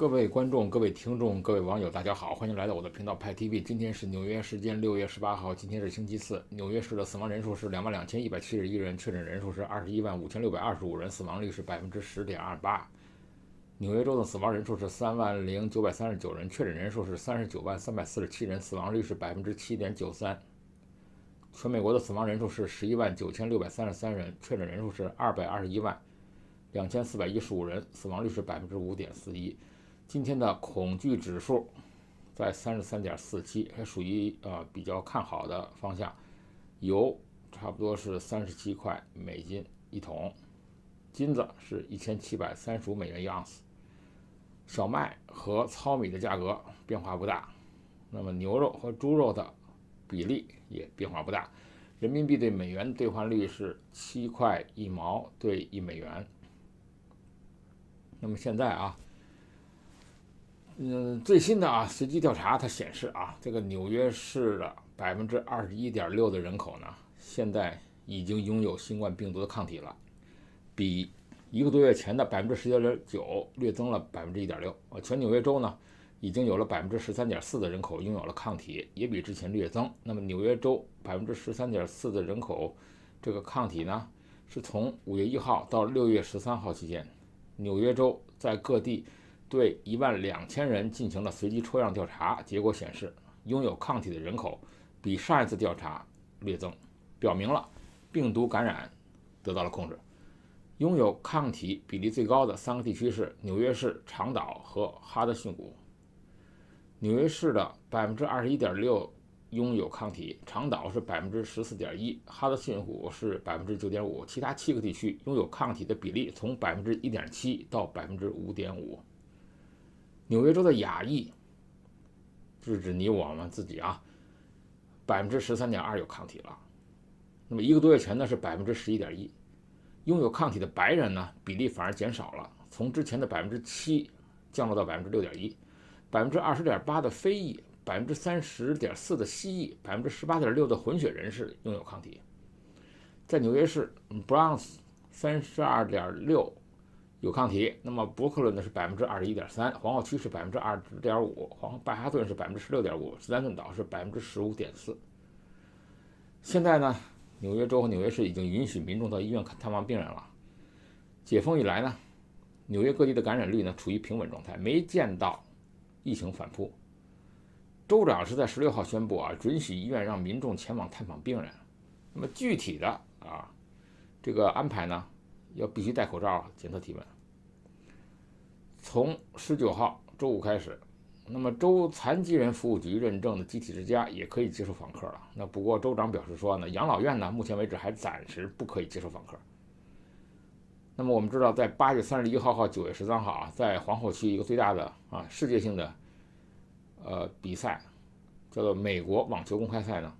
各位观众、各位听众、各位网友，大家好，欢迎来到我的频道派 TV。今天是纽约时间6月18号，今天是星期四。纽约市的死亡人数是22171人，确诊人数是215625人，死亡率是10.28%。纽约州的死亡人数是30939人，确诊人数是39347人，死亡率是7.93%。全美国的死亡人数是119633人，确诊人数是2212415人，死亡率是5.41%。今天的恐惧指数在33.47，还属于比较看好的方向。油差不多是37块美金一桶，金子是1735美元一盎司，小麦和糙米的价格变化不大，那么牛肉和猪肉的比例也变化不大。人民币对美元兑换率是7块1毛兑1美元。那么现在最新的随机调查它显示这个纽约市的21.6%的人口呢，现在已经拥有新冠病毒的抗体了，比1个多月前的11.9%略增了1.6%。全纽约州呢，已经有了13.4%的人口拥有了抗体，也比之前略增。那么纽约州13.4%的人口，这个抗体呢，是从5月1号到6月13号期间，纽约州在各地对12000人进行了随机抽样调查，结果显示拥有抗体的人口比上一次调查略增，表明了病毒感染得到了控制。拥有抗体比例最高的3个地区是纽约市、长岛和哈德逊谷。纽约市的21.6%拥有抗体，长岛是14.1%，哈德逊谷是9.5%，其他7个地区拥有抗体的比例从1.7%到5.5%。纽约州的亚裔，是指你我们自己13.2%有抗体了。那么1个多月前呢是11.1%，拥有抗体的白人呢比例反而减少了，从之前的7%降落到6.1%，20.8%的非裔，30.4%的西裔，18.6%的混血人士拥有抗体。在纽约市 Bronx 32.6%有抗体，那么伯克伦呢是21.3%，皇后区是20.5%，曼哈顿是16.5%，斯坦顿岛是15.4%。现在呢，纽约州和纽约市已经允许民众到医院探望病人了。解封以来呢，纽约各地的感染率呢处于平稳状态，没见到疫情反扑。州长是在16号宣布准许医院让民众前往探访病人。那么具体的这个安排呢，要必须戴口罩检测体温。从19号周五开始，那么州残疾人服务局认证的集体之家也可以接受访客了。那不过州长表示说呢，养老院呢目前为止还暂时不可以接受访客。那么我们知道，在8月31号和9月13号在皇后区一个最大的世界性的比赛，叫做美国网球公开赛呢，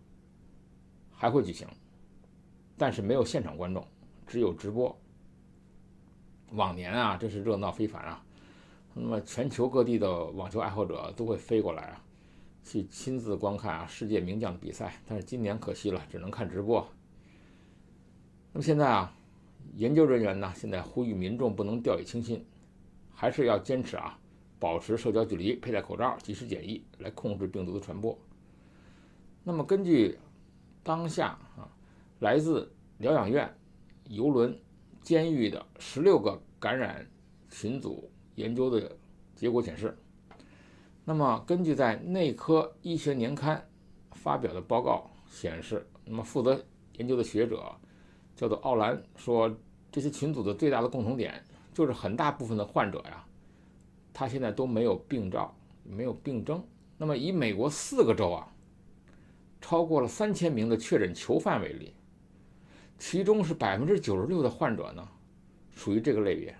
还会举行，但是没有现场观众，只有直播。往年真是热闹非凡那么全球各地的网球爱好者都会飞过来去亲自观看世界名将的比赛，但是今年可惜了，只能看直播。那么现在研究人员呢，现在呼吁民众不能掉以轻心，还是要坚持保持社交距离，佩戴口罩，及时检疫，来控制病毒的传播。那么根据当下来自疗养院、邮轮、监狱的16个感染群组研究的结果显示，那么根据在内科医学年刊发表的报告显示，那么负责研究的学者叫做奥兰说，这些群组的最大的共同点就是很大部分的患者他现在都没有病兆，没有病征。那么以美国4个州超过了3000名的确诊囚犯为例，其中是96%的患者呢属于这个类别，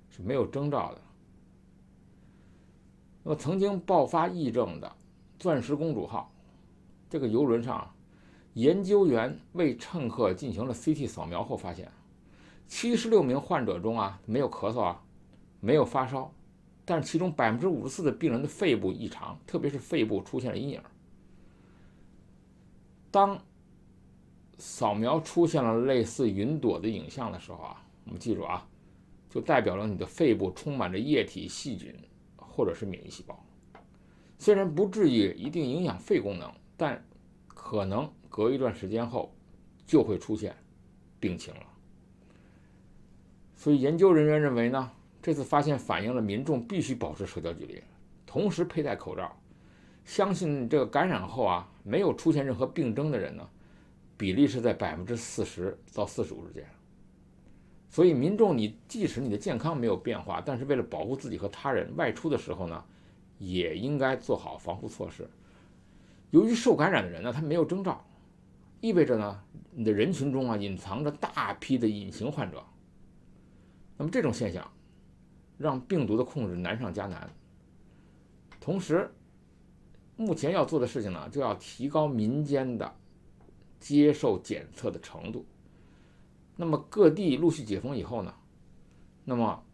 是没有征兆的。那么曾经爆发疫症的钻石公主号这个邮轮上，研究员为乘客进行了 CT 扫描后发现，76名患者中没有咳嗽没有发烧，但是其中54%的病人的肺部异常，特别是肺部出现了阴影。当扫描出现了类似云朵的影像的时候我们记住就代表了你的肺部充满着液体、细菌，或或者是免疫细胞。虽然不至于一定影响肺功能，但可能隔一段时间后就会出现病情了。所以研究人员认为呢，这次发现反映了民众必须保持社交距离，同时佩戴口罩。相信这个感染后没有出现任何病征的人呢，比例是在40%到45%之间。所以民众即使你的健康没有变化，但是为了保护自己和他人，外出的时候呢，也应该做好防护措施。由于受感染的人呢，他没有征兆，意味着呢，你的人群中隐藏着大批的隐形患者。那么这种现象让病毒的控制难上加难。同时，目前要做的事情呢，就要提高民间的接受检测的程度。那么各地陆续解封以后呢，那么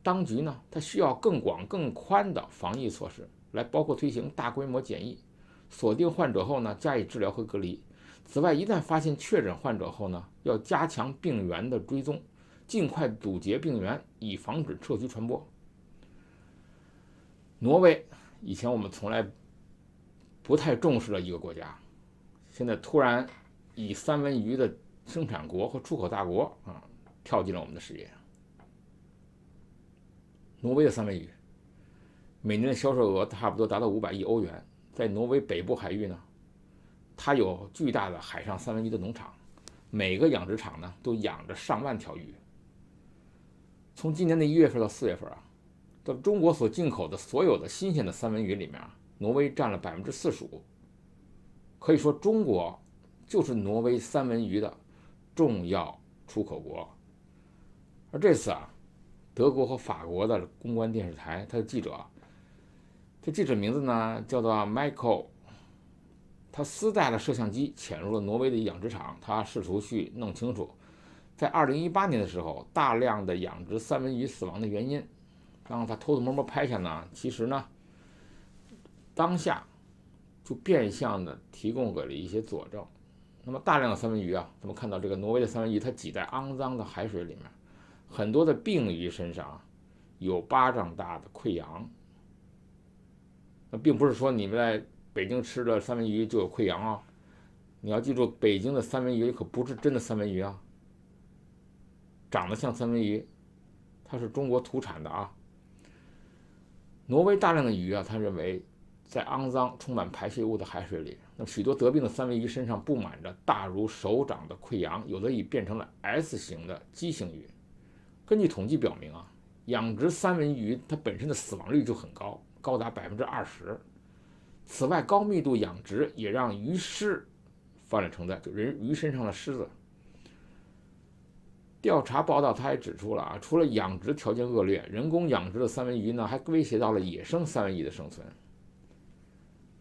当局呢，它需要更广更宽的防疫措施，来包括推行大规模检疫，锁定患者后呢，加以治疗和隔离。此外，一旦发现确诊患者后呢，要加强病源的追踪，尽快堵截病源，以防止社区传播。挪威以前我们从来不太重视的一个国家，现在突然以三文鱼的生产国和出口大国跳进了我们的视野。挪威的三文鱼每年的销售额差不多达到500亿欧元，在挪威北部海域呢，它有巨大的海上三文鱼的农场，每个养殖场呢都养着上万条鱼。从今年的1月份到4月份到中国所进口的所有的新鲜的三文鱼里面挪威占了45%，可以说中国就是挪威三文鱼的重要出口国。而这次德国和法国的公关电视台，他的记者，这记者名字呢叫做 Michael， 他私带了摄像机潜入了挪威的养殖场，他试图去弄清楚在2018年的时候大量的养殖三文鱼死亡的原因。然后他偷偷摸摸拍下呢，其实呢当下就变相的提供给了一些佐证。那么大量的三文鱼咱们看到这个挪威的三文鱼，它挤在肮脏的海水里面，很多的病鱼身上有巴掌大的溃疡。那并不是说你们在北京吃的三文鱼就有溃疡你要记住，北京的三文鱼可不是真的三文鱼长得像三文鱼，它是中国土产的挪威大量的鱼他认为在肮脏充满排泄物的海水里，那么许多得病的三文鱼身上布满着大如手掌的溃疡，有的已变成了 S 型的畸形鱼。根据统计表明养殖三文鱼它本身的死亡率就很高，高达20%。此外，高密度养殖也让鱼虱泛滥成灾，就鱼身上的虱子。调查报道他还指出了除了养殖条件恶劣，人工养殖的三文鱼呢还威胁到了野生三文鱼的生存。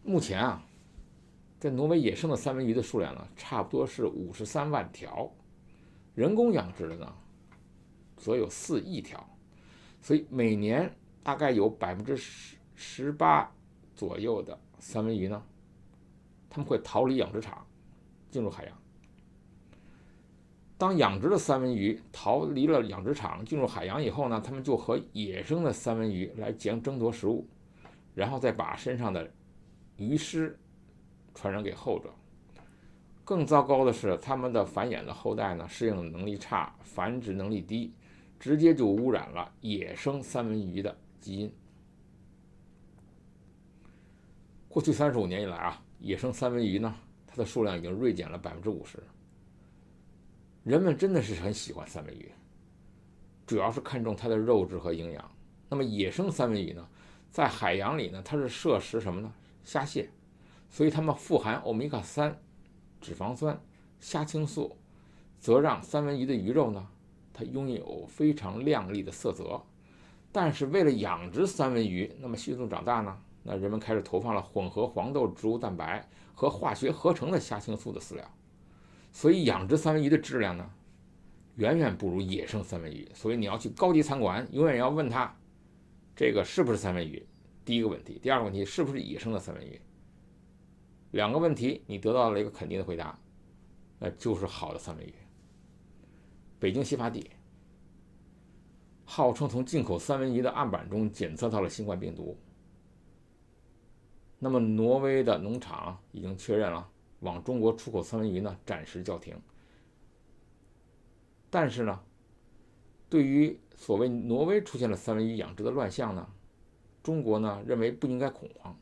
目前在挪威野生的三文鱼的数量呢差不多是53万条，人工养殖的呢则有4亿条，所以每年大概有18%左右的三文鱼呢，他们会逃离养殖场进入海洋。当养殖的三文鱼逃离了养殖场进入海洋以后呢，他们就和野生的三文鱼来争夺食物，然后再把身上的鱼虱传染给后者。更糟糕的是，他们的繁衍的后代呢，适应能力差，繁殖能力低，直接就污染了野生三文鱼的基因。过去35年以来野生三文鱼呢，它的数量已经锐减了50%。人们真的是很喜欢三文鱼，主要是看重它的肉质和营养。那么野生三文鱼呢，在海洋里呢，它是摄食什么呢？虾蟹，所以它们富含欧米伽3、脂肪酸、虾青素，则让三文鱼的鱼肉呢，它拥有非常亮丽的色泽。但是为了养殖三文鱼那么迅速长大呢，那人们开始投放了混合黄豆植物蛋白和化学合成的虾青素的饲料。所以养殖三文鱼的质量呢，远远不如野生三文鱼。所以你要去高级餐馆，永远要问他这个是不是三文鱼，第一个问题。第二个问题，是不是野生的三文鱼。2个问题你得到了一个肯定的回答，那就是好的三文鱼。北京西发地号称从进口三文鱼的案板中检测到了新冠病毒。那么挪威的农场已经确认了，往中国出口三文鱼呢暂时叫停。但是呢，对于所谓挪威出现了三文鱼养殖的乱象呢，中国呢认为不应该恐慌，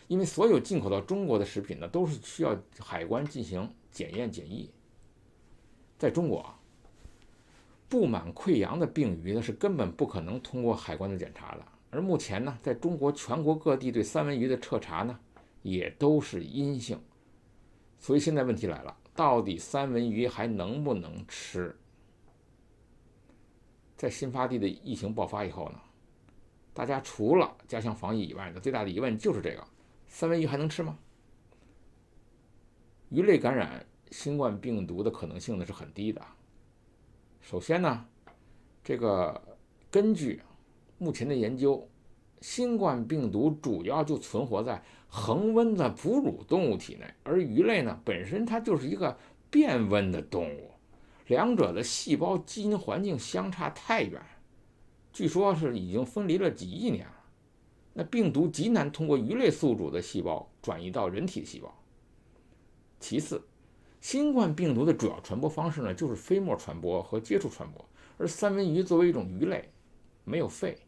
因为所有进口到中国的食品呢都是需要海关进行检验检疫。在中国布满溃疡的病鱼呢是根本不可能通过海关的检查的。而目前呢，在中国全国各地对三文鱼的彻查呢，也都是阴性。所以现在问题来了，到底三文鱼还能不能吃？在新发地的疫情爆发以后呢，大家除了加强防疫以外呢，最大的疑问就是这个：三文鱼还能吃吗？鱼类感染新冠病毒的可能性呢是很低的。首先呢，这个根据目前的研究，新冠病毒主要就存活在恒温的哺乳动物体内，而鱼类呢本身它就是一个变温的动物，两者的细胞基因环境相差太远，据说是已经分离了几亿年了。那病毒极难通过鱼类宿主的细胞转移到人体细胞。其次，新冠病毒的主要传播方式呢就是飞沫传播和接触传播，而三文鱼作为一种鱼类，没有肺，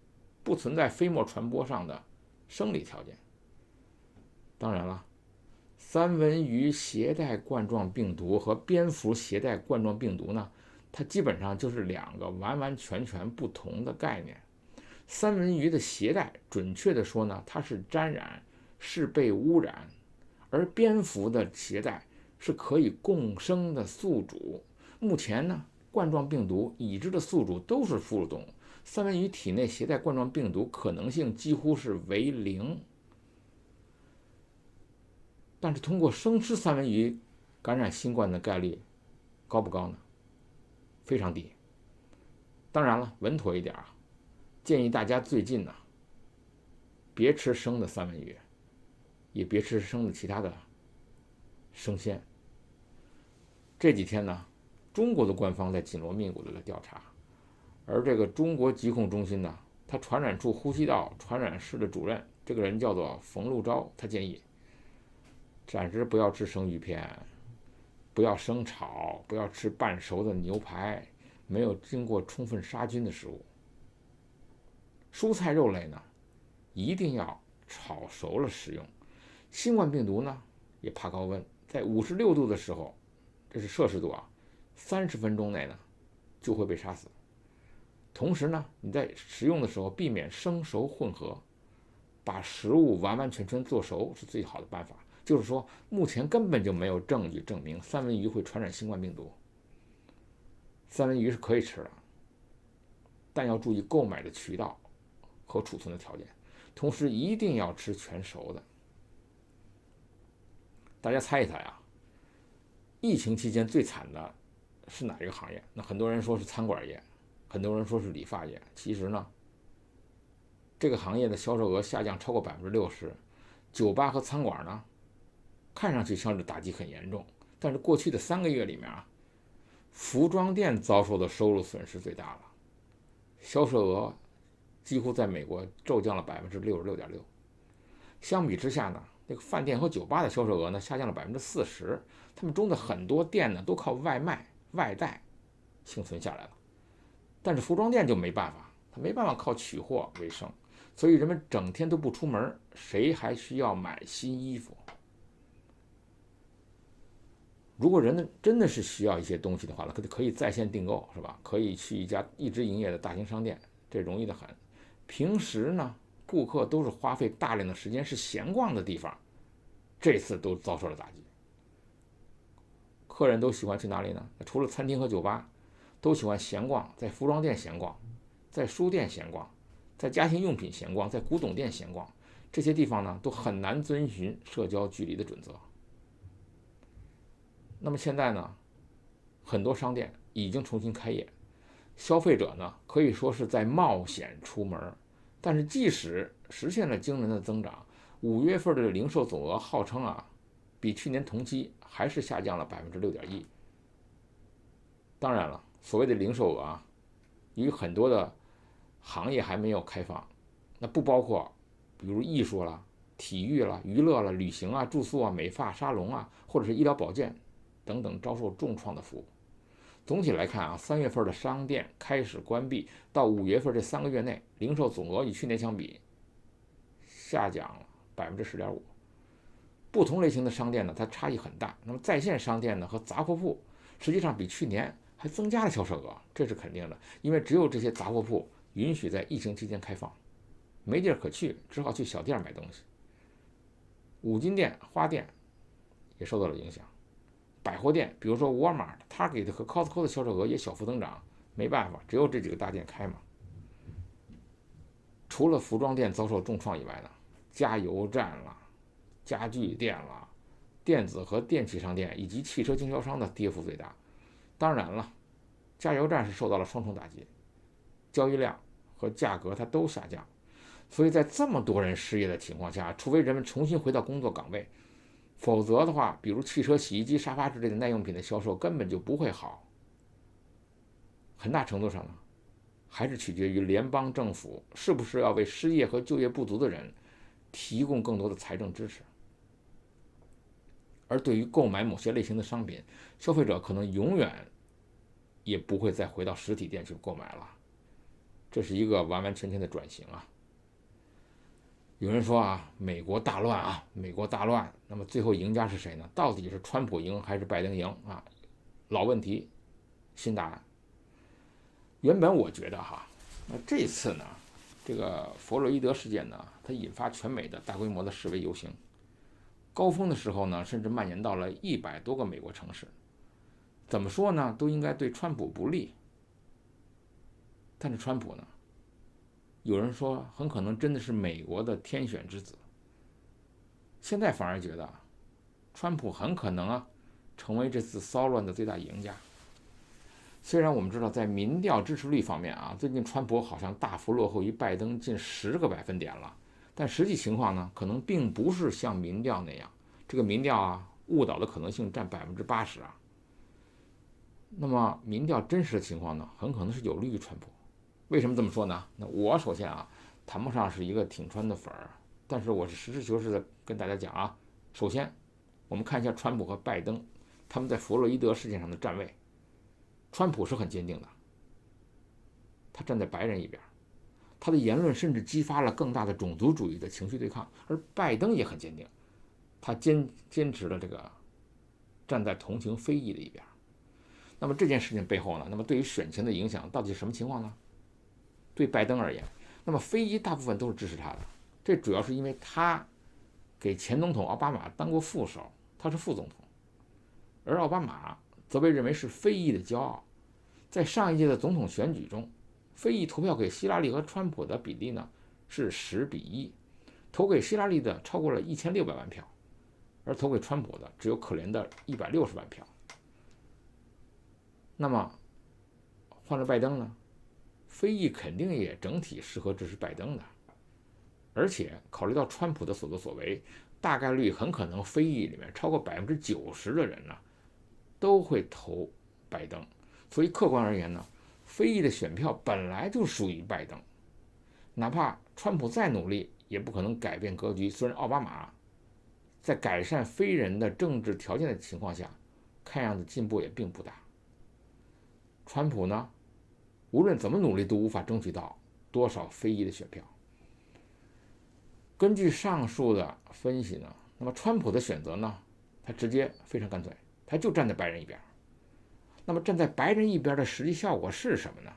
不存在飞沫传播上的生理条件。当然了，三文鱼携带冠状病毒和蝙蝠携带冠状病毒呢，它基本上就是两个完完全全不同的概念。三文鱼的携带，准确的说呢，它是沾染，是被污染，而蝙蝠的携带是可以共生的宿主。目前呢，冠状病毒已知的宿主都是哺乳动物，三文鱼体内携带冠状病毒可能性几乎是为零。但是通过生吃三文鱼感染新冠的概率高不高呢？非常低。当然了，稳妥一点建议大家最近呢，别吃生的三文鱼，也别吃生的其他的生鲜。这几天呢，中国的官方在紧锣密鼓的来调查，而这个中国疾控中心呢，它传染处呼吸道传染室的主任，这个人叫做冯路钊，他建议暂时不要吃生鱼片，不要生炒，不要吃半熟的牛排，没有经过充分杀菌的食物。蔬菜肉类呢，一定要炒熟了食用。新冠病毒呢，也怕高温，在56度的时候，这是摄氏度30分钟内呢，就会被杀死。同时呢，你在食用的时候避免生熟混合，把食物完完全全做熟是最好的办法。就是说，目前根本就没有证据证明三文鱼会传染新冠病毒。三文鱼是可以吃的，但要注意购买的渠道和储存的条件，同时一定要吃全熟的。大家猜一猜疫情期间最惨的是哪一个行业？那很多人说是餐馆业，很多人说是理发业。其实呢，这个行业的销售额下降超过60%，酒吧和餐馆呢，看上去像是打击很严重，但是过去的3个月里面服装店遭受的收入损失最大了，销售额几乎在美国骤降了66.6%。相比之下呢，那个饭店和酒吧的销售额呢下降了40%，他们中的很多店呢都靠外卖、外带幸存下来了。但是服装店就没办法，他没办法靠取货为生，所以人们整天都不出门，谁还需要买新衣服？如果人真的是需要一些东西的话呢，可以在线订购，是吧？可以去一家一直营业的大型商店，这容易得很。平时呢，顾客都是花费大量的时间是闲逛的地方，这次都遭受了打击。客人都喜欢去哪里呢？除了餐厅和酒吧，都喜欢闲逛，在服装店闲逛，在书店闲逛，在家庭用品闲逛，在古董店闲逛，这些地方呢都很难遵循社交距离的准则。那么现在呢，很多商店已经重新开业，消费者呢可以说是在冒险出门，但是即使实现了惊人的增长，5月份的零售总额号称比去年同期还是下降了6.1%。当然了，所谓的零售额因为很多的行业还没有开放，那不包括比如艺术啦、体育啦、娱乐啦、旅行啊、住宿啊、美发沙龙啊，或者是医疗保健等等遭受重创的服务。总体来看啊，3月份的商店开始关闭，到5月份这3个月内，零售总额与去年相比下降了10.5%。不同类型的商店呢，它差异很大。那么在线商店呢和杂货铺，实际上比去年还增加了销售额，这是肯定的。因为只有这些杂货铺允许在疫情期间开放，没地儿可去，只好去小店买东西。五金店、花店也受到了影响。百货店，比如说沃尔玛、Target 和 Costco 的销售额也小幅增长，没办法，只有这几个大店开嘛。除了服装店遭受重创以外呢，加油站啦、家具店啦、电子和电器商店以及汽车经销商的跌幅最大。当然了，加油站是受到了双重打击，交易量和价格它都下降。所以在这么多人失业的情况下，除非人们重新回到工作岗位，否则的话，比如汽车、洗衣机、沙发之类的耐用品的销售根本就不会好。很大程度上呢，还是取决于联邦政府是不是要为失业和就业不足的人提供更多的财政支持。而对于购买某些类型的商品，消费者可能永远也不会再回到实体店去购买了。这是一个完完全全的转型啊。有人说啊，美国大乱啊，美国大乱，那么最后赢家是谁呢？到底是川普赢还是拜登赢啊？老问题，新答案。原本我觉得哈，那这次呢，这个弗洛伊德事件呢，它引发全美的大规模的示威游行，高峰的时候呢，甚至蔓延到了100多个美国城市。怎么说呢，都应该对川普不利。但是川普呢，有人说很可能真的是美国的天选之子。现在反而觉得，川普很可能成为这次骚乱的最大赢家。虽然我们知道在民调支持率方面最近川普好像大幅落后于拜登近10个百分点了，但实际情况呢，可能并不是像民调那样，这个民调误导的可能性占80%。那么民调真实的情况呢，很可能是有利于川普。为什么这么说呢？那我首先谈不上是一个挺川的粉儿，但是我是实事求是的跟大家讲首先我们看一下川普和拜登他们在弗洛伊德事件上的站位。川普是很坚定的，他站在白人一边，他的言论甚至激发了更大的种族主义的情绪对抗。而拜登也很坚定，他坚持了这个站在同情非裔的一边。那么这件事情背后呢，那么对于选情的影响到底是什么情况呢？对拜登而言，那么非裔大部分都是支持他的，这主要是因为他给前总统奥巴马当过副手，他是副总统，而奥巴马则被认为是非裔的骄傲。在上一届的总统选举中，非裔投票给希拉里和川普的比例呢是10:1，投给希拉里的超过了1600万票，而投给川普的只有可怜的160万票。那么换了拜登呢，非裔肯定也整体适合支持拜登的。而且考虑到川普的所作所为，大概率很可能非裔里面超过90%的人呢都会投拜登。所以客观而言呢，非裔的选票本来就属于拜登，哪怕川普再努力也不可能改变格局。虽然奥巴马在改善非人的政治条件的情况下，看样子进步也并不大。川普呢，无论怎么努力都无法争取到多少非裔的选票。根据上述的分析呢，那么川普的选择呢，他直接非常干脆，他就站在白人一边。那么站在白人一边的实际效果是什么呢？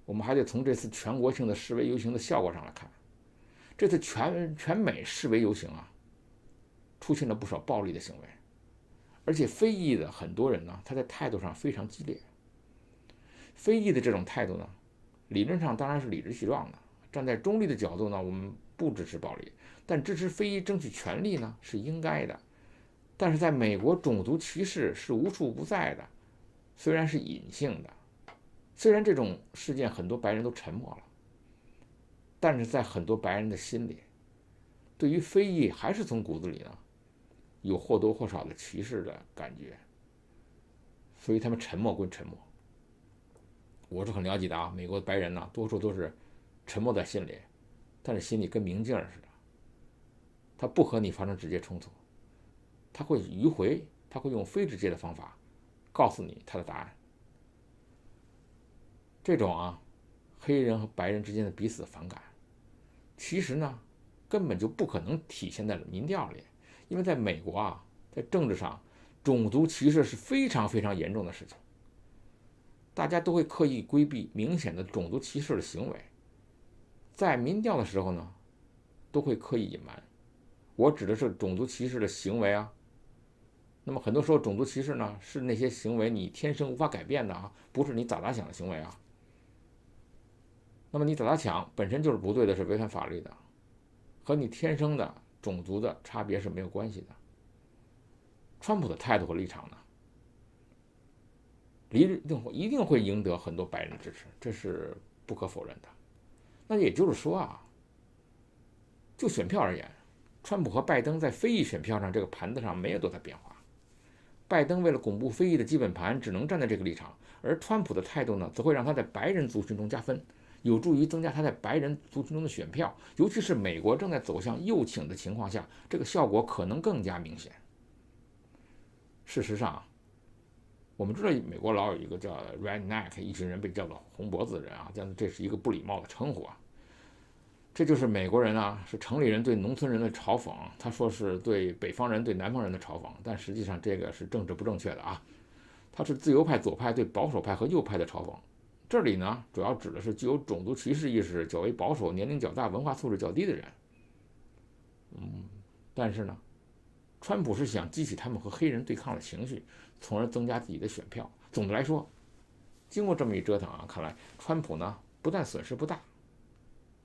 我们还得从这次全国性的示威游行的效果上来看。这次全美示威游行出现了不少暴力的行为，而且非裔的很多人呢，他在态度上非常激烈。非裔的这种态度呢，理论上当然是理直气壮的。站在中立的角度呢，我们不支持暴力，但支持非裔争取权利呢是应该的。但是在美国，种族歧视是无处不在的，虽然是隐性的，虽然这种事件很多白人都沉默了，但是在很多白人的心里，对于非裔还是从骨子里呢有或多或少的歧视的感觉，所以他们沉默归沉默。我是很了解的啊，美国的白人呢，多数都是沉默在心里，但是心里跟明镜似的，他不和你发生直接冲突，他会迂回，他会用非直接的方法告诉你他的答案。这种黑人和白人之间的彼此的反感，其实呢根本就不可能体现在民调里，因为在美国在政治上，种族歧视是非常非常严重的事情，大家都会刻意规避明显的种族歧视的行为，在民调的时候呢，都会刻意隐瞒。我指的是种族歧视的行为那么很多时候种族歧视呢，是那些行为你天生无法改变的不是你咋咋想的行为那么你咋咋想本身就是不对的，是违反法律的，和你天生的种族的差别是没有关系的。川普的态度和立场呢，一定会赢得很多白人的支持，这是不可否认的。那也就是说就选票而言，川普和拜登在非裔选票上这个盘子上没有多大变化。拜登为了巩固非裔的基本盘，只能站在这个立场，而川普的态度呢，则会让他在白人族群中加分，有助于增加他在白人族群中的选票，尤其是美国正在走向右倾的情况下，这个效果可能更加明显。事实上我们知道美国老有一个叫 redneck， 一群人被叫做红脖子的人这是一个不礼貌的称呼这就是美国人是城里人对农村人的嘲讽，他说是对北方人对南方人的嘲讽，但实际上这个是政治不正确的他是自由派左派对保守派和右派的嘲讽。这里呢主要指的是具有种族歧视意识、较为保守、年龄较大、文化素质较低的人。但是呢川普是想激起他们和黑人对抗的情绪，从而增加自己的选票。总的来说，经过这么一折腾看来川普呢不但损失不大，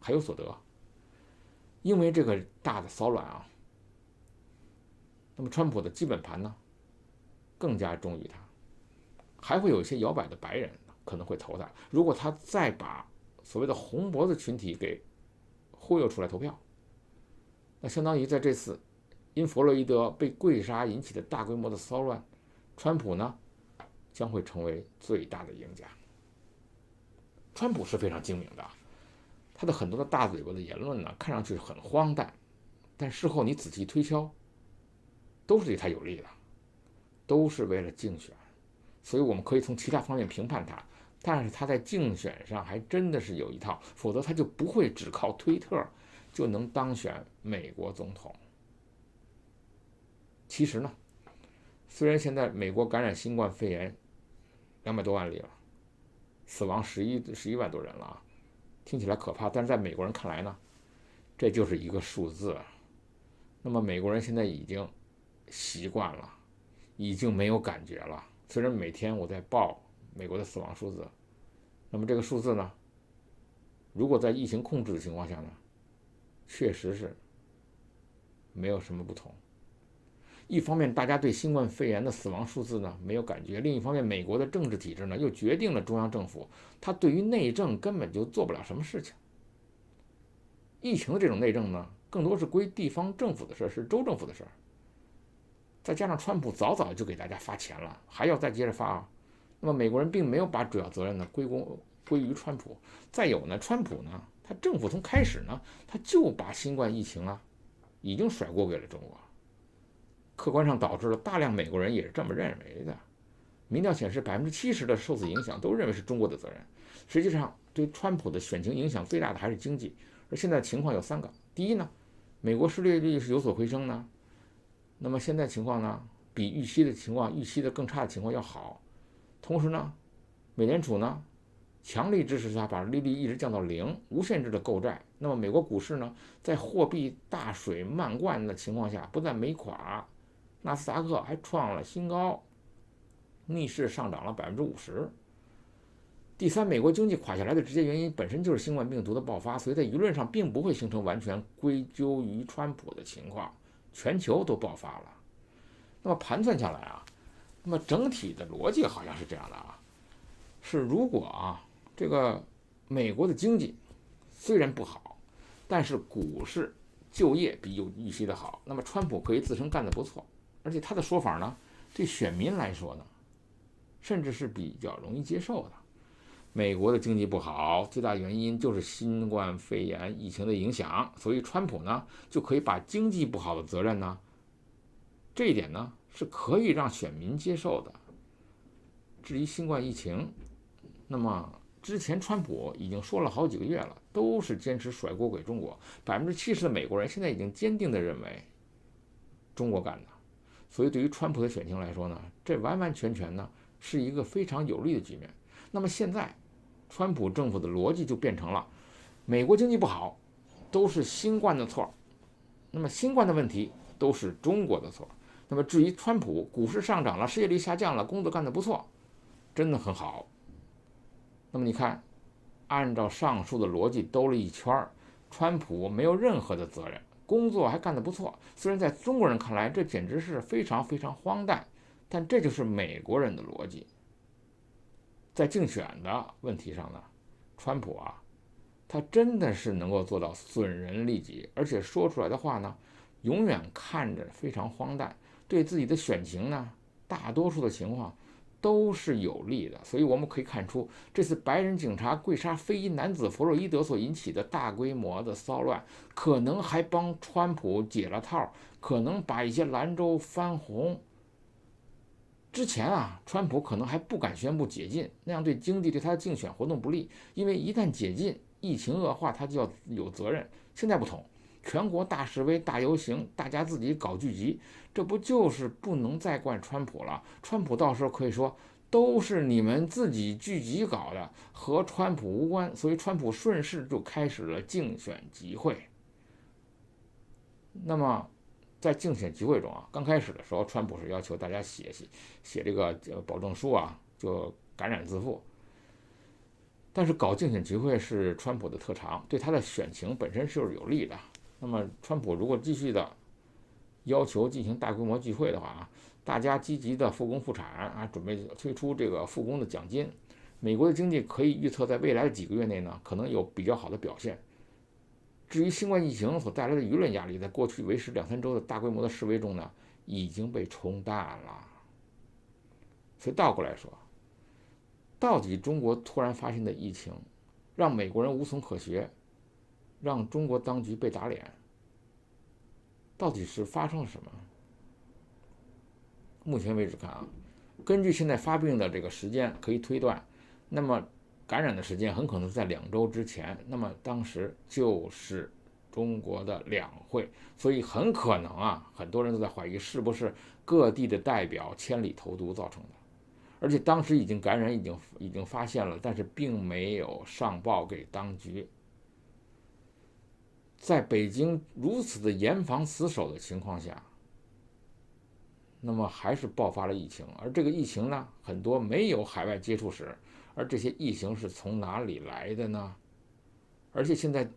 还有所得。因为这个大的骚乱那么川普的基本盘呢更加忠于他，还会有一些摇摆的白人可能会投他。如果他再把所谓的红脖子群体给忽悠出来投票，那相当于在这次因弗洛伊德被跪杀引起的大规模的骚乱，川普呢将会成为最大的赢家。川普是非常精明的，他的很多的大嘴巴的言论呢，看上去很荒诞，但事后你仔细推敲，都是对他有利的，都是为了竞选。所以我们可以从其他方面评判他，但是他在竞选上还真的是有一套，否则他就不会只靠推特就能当选美国总统。其实呢，虽然现在美国感染新冠肺炎200多万例了，死亡11万多人了听起来可怕，但是在美国人看来呢，这就是一个数字。那么美国人现在已经习惯了，已经没有感觉了。虽然每天我在报美国的死亡数字，那么这个数字呢，如果在疫情控制的情况下呢，确实是没有什么不同。一方面大家对新冠肺炎的死亡数字呢没有感觉，另一方面美国的政治体制呢又决定了中央政府它对于内政根本就做不了什么事情。疫情的这种内政呢更多是归地方政府的事，是州政府的事。再加上川普早早就给大家发钱了，还要再接着发那么美国人并没有把主要责任呢归于川普。再有呢，川普呢他政府从开始呢他就把新冠疫情已经甩锅给了中国，客观上导致了大量美国人也是这么认为的。民调显示70%的受此影响都认为是中国的责任。实际上对川普的选情影响最大的还是经济，而现在情况有3个。第一呢，美国失业率是有所回升呢，那么现在情况呢比预期的更差的情况要好。同时呢，美联储呢强力支持下把利率一直降到0，无限制的购债。那么美国股市呢在货币大水漫灌的情况下，不但没垮，纳斯达克还创了新高，逆势上涨了50%。第三，美国经济垮下来的直接原因本身就是新冠病毒的爆发，所以在舆论上并不会形成完全归咎于川普的情况，全球都爆发了。那么盘算下来那么整体的逻辑好像是这样的是如果这个美国的经济虽然不好，但是股市就业比有预期的好，那么川普可以自称干得不错，而且他的说法呢对选民来说呢甚至是比较容易接受的。美国的经济不好，最大原因就是新冠肺炎疫情的影响，所以川普呢就可以把经济不好的责任呢，这一点呢是可以让选民接受的。至于新冠疫情，那么之前川普已经说了好几个月了，都是坚持甩锅给中国，70%的美国人现在已经坚定地认为中国干的，所以对于川普的选情来说呢，这完完全全呢是一个非常有利的局面。那么现在川普政府的逻辑就变成了，美国经济不好都是新冠的错，那么新冠的问题都是中国的错。那么至于川普股市上涨了，失业率下降了，工作干得不错，真的很好。那么你看，按照上述的逻辑兜了一圈，川普没有任何的责任，工作还干得不错。虽然在中国人看来这简直是非常非常荒诞，但这就是美国人的逻辑。在竞选的问题上呢，川普啊，他真的是能够做到损人利己，而且说出来的话呢，永远看着非常荒诞，对自己的选情呢，大多数的情况都是有利的。所以我们可以看出，这次白人警察跪杀非裔男子弗洛伊德所引起的大规模的骚乱，可能还帮川普解了套，可能把一些蓝州翻红。之前啊，川普可能还不敢宣布解禁，那样对经济对他的竞选活动不利，因为一旦解禁，疫情恶化，他就要有责任。现在不同，全国大示威、大游行，大家自己搞聚集，这不就是不能再怪川普了？川普到时候可以说都是你们自己聚集搞的，和川普无关。所以川普顺势就开始了竞选集会。那么在竞选集会中啊，刚开始的时候，川普是要求大家写这个保证书啊，就感染自负。但是搞竞选集会是川普的特长，对他的选情本身是有利的。那么川普如果继续的要求进行大规模聚会的话啊，大家积极的复工复产啊，准备推出这个复工的奖金，美国的经济可以预测在未来的几个月内呢，可能有比较好的表现。至于新冠疫情所带来的舆论压力，在过去为时2-3周的大规模的示威中呢，已经被冲淡了。所以倒过来说，到底中国突然发生的疫情，让美国人无从可学，让中国当局被打脸，到底是发生了什么？目前为止看啊，根据现在发病的这个时间可以推断，那么感染的时间很可能在2周之前，那么当时就是中国的两会，所以很可能啊，很多人都在怀疑是不是各地的代表千里投毒造成的，而且当时感染已经发现了，但是并没有上报给当局。在北京如此的严防死守的情况下，那么还是爆发了疫情，而这个疫情呢，很多没有海外接触史，而这些疫情是从哪里来的呢？而且现在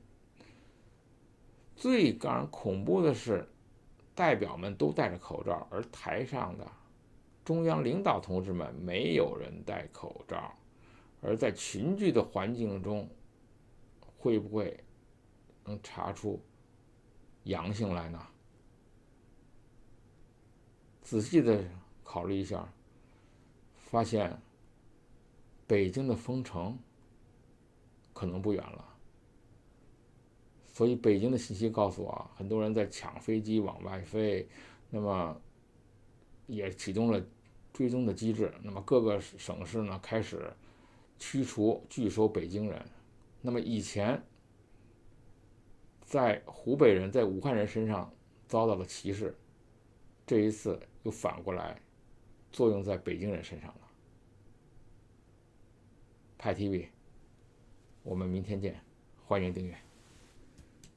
最让人恐怖的是，代表们都戴着口罩，而台上的中央领导同志们没有人戴口罩，而在群聚的环境中，会不会能查出阳性来呢？仔细的考虑一下，发现北京的封城可能不远了。所以北京的信息告诉我，很多人在抢飞机往外飞，那么也启动了追踪的机制。那么各个省市呢开始驱除拒收北京人。那么以前在湖北人、在武汉人身上遭到了歧视，这一次又反过来作用在北京人身上了。派 TV，我们明天见，欢迎订阅。